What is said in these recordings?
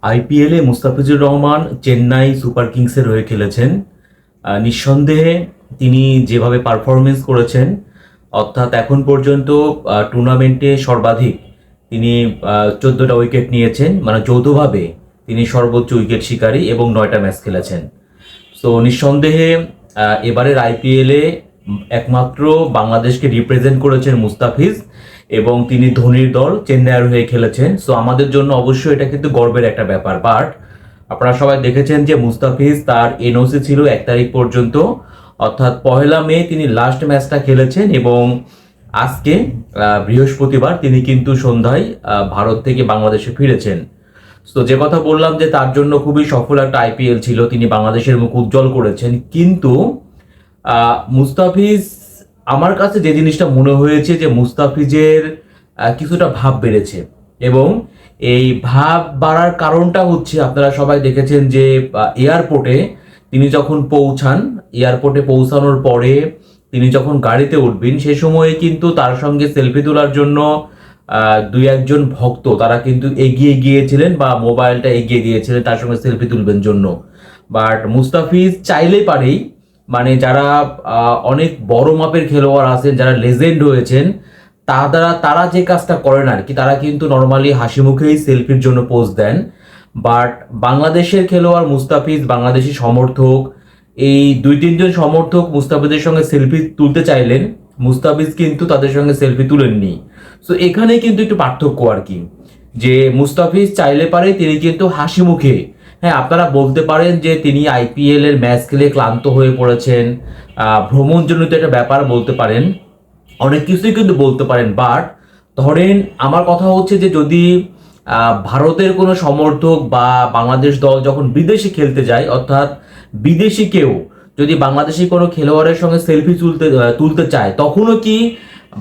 আইপিএলে মুস্তাফিজুর রহমান চেন্নাই সুপার কিংসের হয়ে খেলেছেন। নিঃসন্দেহে তিনি যেভাবে পারফরমেন্স করেছেন, অর্থাৎ এখন পর্যন্ত টুর্নামেন্টে সর্বাধিক তিনি 14টা উইকেট নিয়েছেন, মানে যৌথভাবে তিনি সর্বোচ্চ উইকেট শিকারী এবং 9টা ম্যাচ খেলেছেন। তো নিঃসন্দেহে এবারের আইপিএলে একমাত্র বাংলাদেশকে রিপ্রেজেন্ট করেছেন মুস্তাফিজ এবং তিনি ধোনির দল চেন্নাইয়ের হয়ে খেলেছেন। সো আমাদের জন্য অবশ্যই এটা কিন্তু গর্বের একটা ব্যাপার। বাট আপনারা সবাই দেখেছেন যে মুস্তাফিজ তার এনওসি ছিল 1 তারিখ পর্যন্ত, অর্থাৎ 1 মে তিনি লাস্ট ম্যাচটা খেলেছেন এবং আজকে বৃহস্পতিবার তিনি কিন্তু সন্ধ্যায় ভারত থেকে বাংলাদেশে ফিরেছেন। তো যে কথা বললাম যে তার জন্য খুবই সফল একটা আইপিএল ছিল, তিনি বাংলাদেশের মুখ উজ্জ্বল করেছেন। কিন্তু মুস্তাফিজ, আমার কাছে যে জিনিসটা মনে হয়েছে যে মুস্তাফিজের কিছুটা ভাব বেড়েছে এবং এই ভাব বাড়ার কারণটা হচ্ছে আপনারা সবাই দেখেছেন যে এয়ারপোর্টে তিনি যখন পৌঁছান, এয়ারপোর্টে পৌঁছানোর পরে তিনি যখন গাড়িতে উঠবেন সে সময়ে কিন্তু তার সঙ্গে সেলফি তোলার জন্য দুই একজন ভক্ত তারা কিন্তু এগিয়ে গিয়েছিলেন বা মোবাইলটা এগিয়ে দিয়েছিলেন তার সঙ্গে সেলফি তুলবেন জন্য। বাট মুস্তাফিজ চাইলেই পারেই, মানে যারা অনেক বড় মাপের খেলোয়াড় আছেন, যারা লেজেন্ড হয়েছেন, তারা যে কাজটা করেন আর কি, তারা কিন্তু নর্মালি হাসি মুখেই সেলফির জন্য পোজ দেন। বাট বাংলাদেশের খেলোয়াড় মুস্তাফিজ, বাংলাদেশি সমর্থক, এই 2-3 জন সমর্থক মুস্তাফিজের সঙ্গে সেলফি তুলতে চাইলেন, মুস্তাফিজ কিন্তু তাদের সঙ্গে সেলফি তুলেননি। সো এখানে কিন্তু একটু পার্থক্য আর কি, যে মুস্তাফিজ চাইলে পারে তিনি কিন্তু হাসি মুখে, হ্যাঁ আপনারা বলতে পারেন যে তিনি আইপিএল এর ম্যাচ খেলে ক্লান্ত হয়ে পড়েছেন, ভ্রমণজনিত একটা ব্যাপার বলতে পারেন, অনেক কিছুই কিন্তু বলতে পারেন। বাট ধরেন আমার কথা হচ্ছে যে যদি ভারতের কোনো সমর্থক বা বাংলাদেশ দল যখন বিদেশে খেলতে যায়, অর্থাৎ বিদেশি কেউ যদি বাংলাদেশি কোনো খেলোয়াড়ের সঙ্গে সেলফি তুলতে চায়, তখনও কি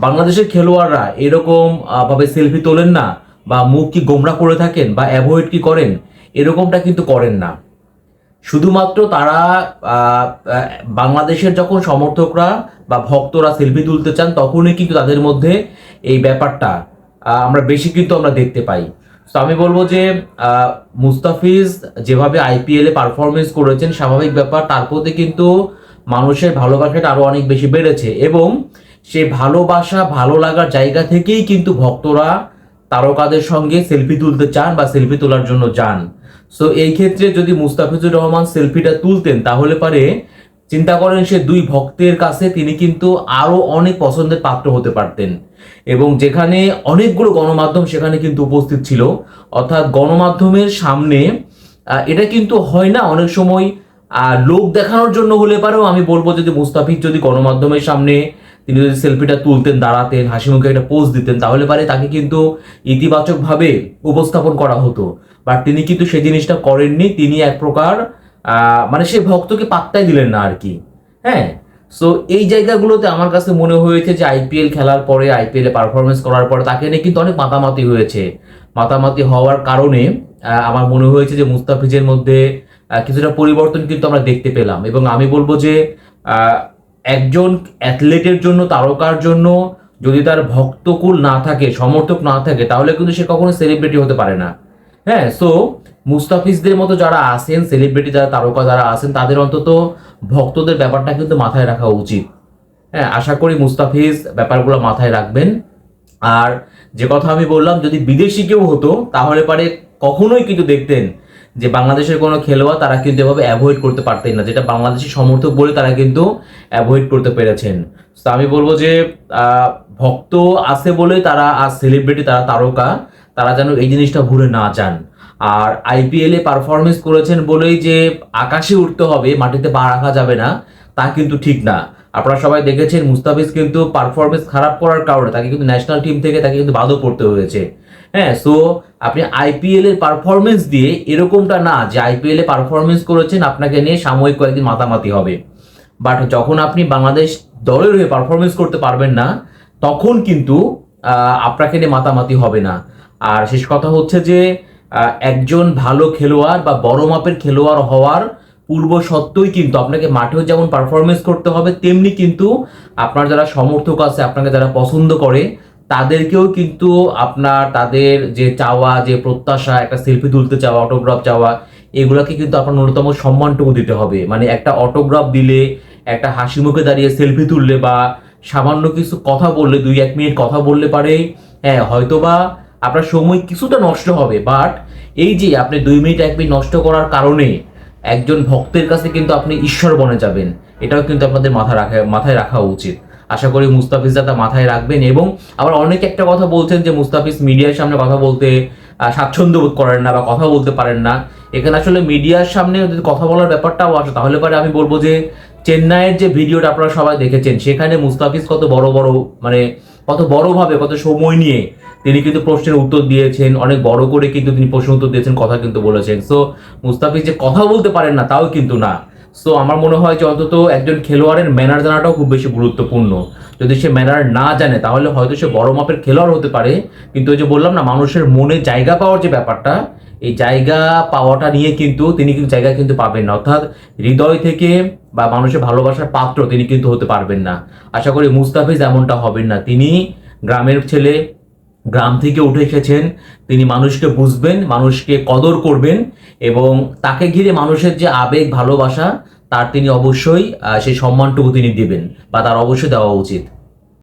বাংলাদেশের খেলোয়াড়রা এরকম ভাবে সেলফি তোলেন না, বা মুখ কি গোমরা করে থাকেন বা অ্যাভয়েড কি করেন? এরকমটা কিন্তু করেন না। শুধুমাত্র তারা বাংলাদেশের যখন সমর্থকরা বা ভক্তরা সেলফি তুলতে চান তখনই কিন্তু তাদের মধ্যে এই ব্যাপারটা আমরা বেশি কিন্তু আমরা দেখতে পাই। তো আমি বলবো যে মুস্তাফিজ যেভাবে আইপিএল এ পারফরমেন্স করেছেন, স্বাভাবিক ব্যাপার তার প্রতি কিন্তু মানুষের ভালোবাসাটা আরো অনেক বেশি বেড়েছে এবং সেই ভালোবাসা ভালো লাগার জায়গা থেকেই কিন্তু ভক্তরা তারকাদের সঙ্গে সেলফি তুলতে চান বা সেলফি তোলার জন্য যান। সো এই ক্ষেত্রে যদি মুস্তাফিজুর রহমান সেলফিটা তুলতেন তাহলে পারে চিন্তা করেন সে দুই ভক্তের কাছে তিনি কিন্তু আরো অনেক পছন্দের পাত্র হতে পারতেন। এবং যেখানে অনেকগুলো গণমাধ্যম সেখানে কিন্তু উপস্থিত ছিল, অর্থাৎ গণমাধ্যমের সামনে এটা কিন্তু হয় না অনেক সময় লোক দেখানোর জন্য হলে পারেও আমি বলবো যদি মুস্তাফিজ যদি গণমাধ্যমের সামনে তিনি যদি সেলফিটা তুলতেন, দাঁড়াতেন, হাসি মুখে একটা পোজ দিতেন, তাহলে পারে তাকে কিন্তু ইতিবাচকভাবে উপস্থাপন করা হতো। বাট তিনি কিন্তু সেই জিনিসটা করেননি, তিনি এক প্রকার মানে সেই ভক্তকে পাত্তাই দিলেন না আর কি। হ্যাঁ, সো এই জায়গাগুলোতে আমার কাছে মনে হয়েছে যে আইপিএল খেলার পরে, আইপিএল এ পারফরমেন্স করার পরে তাকে নিয়ে কিন্তু অনেক মাতামাতি হয়েছে। মাতামাতি হওয়ার কারণে আমার মনে হয়েছে যে মুস্তাফিজের মধ্যে কিছুটা পরিবর্তন কিন্তু আমরা দেখতে পেলাম। এবং আমি বলবো যে একজন অ্যাথলেটের জন্য, তারকার জন্য যদি তার ভক্তকুল না থাকে, সমর্থক না থাকে, তাহলে কিন্তু সে কখনো সেলিব্রিটি হতে পারে না। হ্যাঁ, সো মুস্তাফিজদের মতো যারা আছেন, সেলিব্রিটি যারা, তারকা যারা আছেন, তাদের অন্তত ভক্তদের ব্যাপারটা কিন্তু মাথায় রাখা উচিত। হ্যাঁ, আশা করি মুস্তাফিজ ব্যাপারগুলো মাথায় রাখবেন। আর যে কথা আমি বললাম, যদি বিদেশি কেউ হতো তাহলে পারে কখনোই কিন্তু দেখতেন যে বাংলাদেশের কোনো খেলোয়াড় তারা কিন্তু এভাবে অ্যাভয়েড করতে পারতেন না, যেটা বাংলাদেশি সমর্থক বলে তারা কিন্তু অ্যাভয়েড করতে পেরেছেন। তো আমি বলবো যে ভক্ত আছে বলে তারা আজ সেলিব্রিটি, তারা তারকা, তারা যেন এই জিনিসটা ভুলে না যান। আর আইপিএল এ পারফরমেন্স করেছেন বলেই যে আকাশে উঠতে হবে, মাটিতে পা রাখা যাবে না, তা কিন্তু ঠিক না। আপনারা সবাই দেখেছেন মুস্তাফিজ কিন্তু পারফরমেন্স খারাপ করার কারণে তাকে কিন্তু ন্যাশনাল টিম থেকে তাকে কিন্তু বাদও পড়তে হয়েছে। হ্যাঁ, সো আপনি আইপিএল এর পারফরমেন্স দিয়ে এরকমটা না যে আইপিএল এ পারফরমেন্স করেছেন আপনাকে নিয়ে সাময়িক কয়েকদিন মাতামাতি হবে। বাট যখন আপনি বাংলাদেশ দলের হয়ে পারফরমেন্স করতে পারবেন না, তখন কিন্তু আপনাকে নিয়ে মাতামাতি হবে না। আর শেষ কথা হচ্ছে যে একজন ভালো খেলোয়াড় বা বড় মাপের খেলোয়াড় হওয়ার পূর্ব সত্ত্বেই কিন্তু আপনাকে মাঠেও যেমন পারফরমেন্স করতে হবে, তেমনি কিন্তু আপনার যারা সমর্থক আছে, আপনাকে যারা পছন্দ করে, তাদেরকেও কিন্তু আপনার তাদের যে চাওয়া, যে প্রত্যাশা, একটা সেলফি তুলতে চাওয়া, অটোগ্রাফ চাওয়া, এগুলাকে কিন্তু আপনার ন্যূনতম সম্মানটুকু দিতে হবে। মানে একটা অটোগ্রাফ দিলে, একটা হাসি মুখে দাঁড়িয়ে সেলফি তুললে বা সামান্য কিছু কথা বললে, 2-1 মিনিট কথা বললে পারে, হ্যাঁ হয়তোবা আপনার সময় কিছুটা নষ্ট হবে, বাট এই যে আপনি 2 মিনিট 1 মিনিট নষ্ট করার কারণে একজন ভক্তের কাছে কিন্তু আপনি ঈশ্বর বনে যাবেন, এটাও কিন্তু আপনাদের মাথায় রাখা উচিত। আশা করি মুস্তাফিজ তা মাথায় রাখবেন। এবং আবার অনেকে একটা কথা বলছেন যে মুস্তাফিজ মিডিয়ার সামনে কথা বলতে স্বাচ্ছন্দ্য বোধ করেন না বা কথা বলতে পারেন না। এখানে আসলে মিডিয়ার সামনে যদি কথা বলার ব্যাপারটাও আসে, তাহলে পরে আমি বলবো যে চেন্নাইয়ের যে ভিডিওটা আপনারা সবাই দেখেছেন, সেখানে মুস্তাফিজ কত বড় বড়, মানে কত বড়ভাবে, কত সময় নিয়ে তিনি কিন্তু প্রশ্নের উত্তর দিয়েছেন, অনেক বড় করে কিন্তু তিনি প্রশ্নের উত্তর দিয়েছেন, কথা কিন্তু বলেছেন। সো মুস্তাফিজ যে কথা বলতে পারেন না তাও কিন্তু না। সো আমার মনে হয় যে অন্তত একজন খেলোয়াড়ের ম্যানার জানাটাও খুব বেশি গুরুত্বপূর্ণ। যদি সে ম্যানার না জানে তাহলে হয়তো সে বড় মাপের খেলোয়াড় হতে পারে, কিন্তু ওই যে বললাম না, মানুষের মনে জায়গা পাওয়ার যে ব্যাপারটা, এই জায়গা পাওয়াটা নিয়ে কিন্তু তিনি কিন্তু জায়গা কিন্তু পাবেন না, অর্থাৎ হৃদয় থেকে বা মানুষের ভালোবাসার পাত্র তিনি কিন্তু হতে পারবেন না। আশা করি মুস্তাফিজ এমনটা হবেন না। তিনি গ্রামের ছেলে, গ্রাম থেকে উঠে এসেছেন, তিনি মানুষকে বুঝবেন, মানুষকে কদর করবেন, এবং তাকে ঘিরে মানুষের যে আবেগ ভালোবাসা, তার তিনি অবশ্যই সেই সম্মানটুকু তিনি দিবেন, বা তার অবশ্যই দেওয়া উচিত।